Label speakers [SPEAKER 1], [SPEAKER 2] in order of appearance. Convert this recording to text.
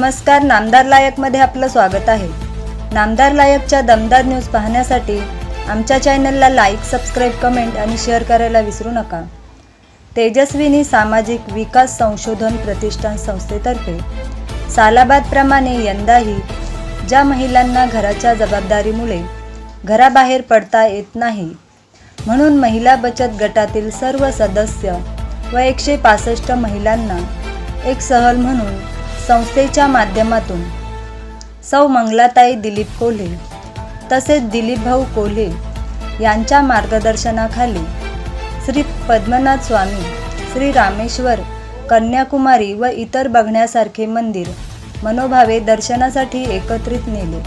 [SPEAKER 1] नमस्कार, नामदार लायकमध्ये आपलं स्वागत आहे। नामदार लायकच्या दमदार न्यूज पाहण्यासाठी आमच्या चॅनलला लाईक, सबस्क्राईब, कमेंट आणि शेअर करायला विसरू नका। तेजस्विनी सामाजिक विकास संशोधन प्रतिष्ठान संस्थेतर्फे सालाबादप्रमाणे यंदाही ज्या महिलांना घराच्या जबाबदारीमुळे घराबाहेर पडता येत नाही, म्हणून महिला बचत गटातील सर्व सदस्य व 165 महिलांना एक सहल म्हणून संस्थेच्या माध्यमातून सौ मंगलाताई दिलीप कोल्हे तसेच दिलीप भाऊ कोल्हे यांच्या मार्गदर्शनाखाली श्री पद्मनाथ स्वामी, श्री रामेश्वर, कन्याकुमारी व इतर बघण्यासारखे मंदिर मनोभावे दर्शनासाठी एकत्रित नेले।